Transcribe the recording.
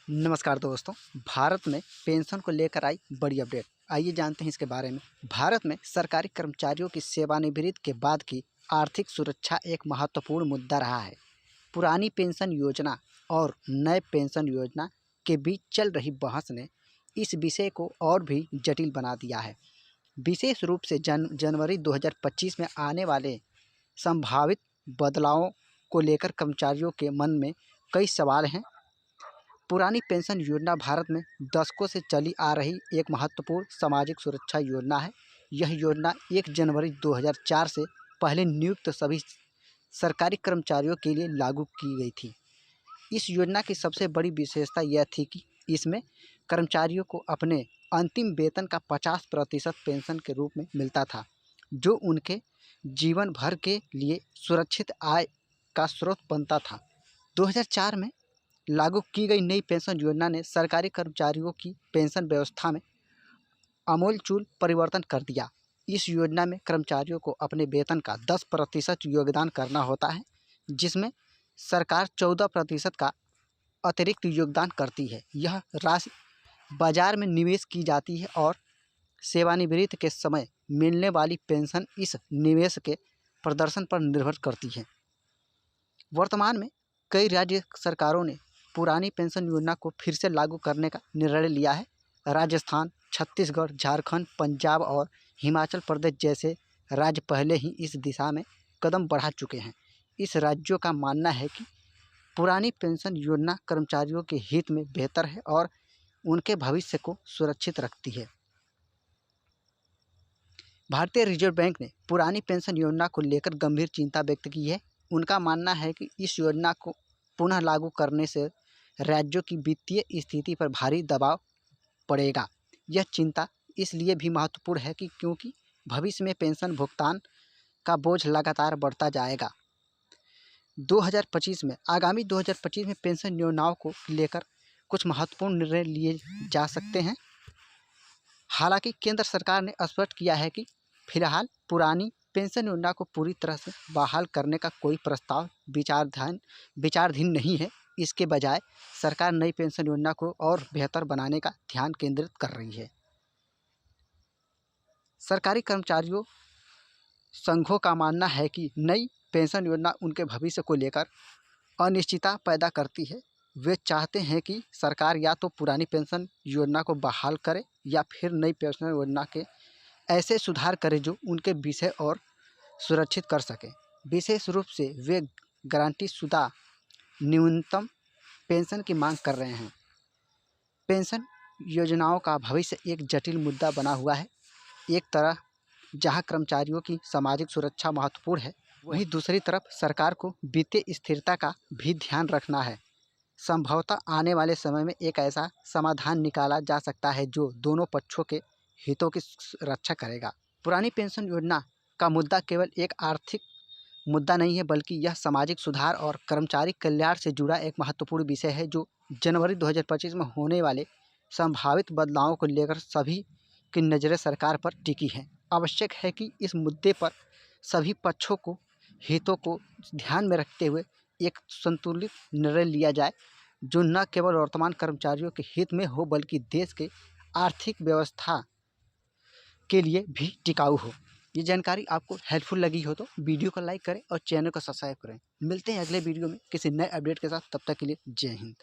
नमस्कार दोस्तों। भारत में पेंशन को लेकर आई बड़ी अपडेट। आइए जानते हैं इसके बारे में। भारत में सरकारी कर्मचारियों की सेवानिवृत्ति के बाद की आर्थिक सुरक्षा एक महत्वपूर्ण मुद्दा रहा है। पुरानी पेंशन योजना और नए पेंशन योजना के बीच चल रही बहस ने इस विषय को और भी जटिल बना दिया है। विशेष रूप से जनवरी 2025 में आने वाले संभावित बदलावों को लेकर कर्मचारियों के मन में कई सवाल हैं। पुरानी पेंशन योजना भारत में दशकों से चली आ रही एक महत्वपूर्ण सामाजिक सुरक्षा योजना है। यह योजना 1 जनवरी 2004 से पहले नियुक्त सभी सरकारी कर्मचारियों के लिए लागू की गई थी। इस योजना की सबसे बड़ी विशेषता यह थी कि इसमें कर्मचारियों को अपने अंतिम वेतन का 50% पेंशन के रूप में मिलता था, जो उनके जीवन भर के लिए सुरक्षित आय का स्रोत बनता था। 2004 में लागू की गई नई पेंशन योजना ने सरकारी कर्मचारियों की पेंशन व्यवस्था में आमूलचूल परिवर्तन कर दिया। इस योजना में कर्मचारियों को अपने वेतन का 10% योगदान करना होता है, जिसमें सरकार 14% का अतिरिक्त योगदान करती है। यह राशि बाजार में निवेश की जाती है और सेवानिवृत्ति के समय मिलने वाली पेंशन इस निवेश के प्रदर्शन पर निर्भर करती है। वर्तमान में कई राज्य सरकारों ने पुरानी पेंशन योजना को फिर से लागू करने का निर्णय लिया है। राजस्थान, छत्तीसगढ़, झारखंड, पंजाब और हिमाचल प्रदेश जैसे राज्य पहले ही इस दिशा में कदम बढ़ा चुके हैं। इस राज्यों का मानना है कि पुरानी पेंशन योजना कर्मचारियों के हित में बेहतर है और उनके भविष्य को सुरक्षित रखती है। भारतीय रिजर्व बैंक ने पुरानी पेंशन योजना को लेकर गंभीर चिंता व्यक्त की है। उनका मानना है कि इस योजना को पुनः लागू करने से राज्यों की वित्तीय स्थिति पर भारी दबाव पड़ेगा। यह चिंता इसलिए भी महत्वपूर्ण है कि क्योंकि भविष्य में पेंशन भुगतान का बोझ लगातार बढ़ता जाएगा। 2025 में आगामी 2025 में पेंशन योजनाओं को लेकर कुछ महत्वपूर्ण निर्णय लिए जा सकते हैं। हालांकि केंद्र सरकार ने स्पष्ट किया है कि फिलहाल पुरानी पेंशन योजना को पूरी तरह से बहाल करने का कोई प्रस्ताव विचाराधीन नहीं है। इसके बजाय सरकार नई पेंशन योजना को और बेहतर बनाने का ध्यान केंद्रित कर रही है। सरकारी कर्मचारियों संघों का मानना है कि नई पेंशन योजना उनके भविष्य को लेकर अनिश्चितता पैदा करती है। वे चाहते हैं कि सरकार या तो पुरानी पेंशन योजना को बहाल करे या फिर नई पेंशन योजना के ऐसे सुधार करे जो उनके विषय और सुरक्षित कर सके। विशेष रूप से वे गारंटीशुदा न्यूनतम पेंशन की मांग कर रहे हैं। पेंशन योजनाओं का भविष्य एक जटिल मुद्दा बना हुआ है। एक तरह जहां कर्मचारियों की सामाजिक सुरक्षा महत्वपूर्ण है, वहीं दूसरी तरफ सरकार को वित्तीय स्थिरता का भी ध्यान रखना है। संभवतः आने वाले समय में एक ऐसा समाधान निकाला जा सकता है जो दोनों पक्षों के हितों की रक्षा करेगा। पुरानी पेंशन योजना का मुद्दा केवल एक आर्थिक मुद्दा नहीं है, बल्कि यह सामाजिक सुधार और कर्मचारी कल्याण से जुड़ा एक महत्वपूर्ण विषय है, जो जनवरी 2025 में होने वाले संभावित बदलावों को लेकर सभी की नज़रें सरकार पर टिकी हैं। आवश्यक है कि इस मुद्दे पर सभी पक्षों को हितों को ध्यान में रखते हुए एक संतुलित निर्णय लिया जाए, जो न केवल वर्तमान कर्मचारियों के हित में हो, बल्कि देश के आर्थिक व्यवस्था के लिए भी टिकाऊ हो। ये जानकारी आपको हेल्पफुल लगी हो तो वीडियो को लाइक करें और चैनल को सब्सक्राइब करें। मिलते हैं अगले वीडियो में किसी नए अपडेट के साथ। तब तक के लिए जय हिंद।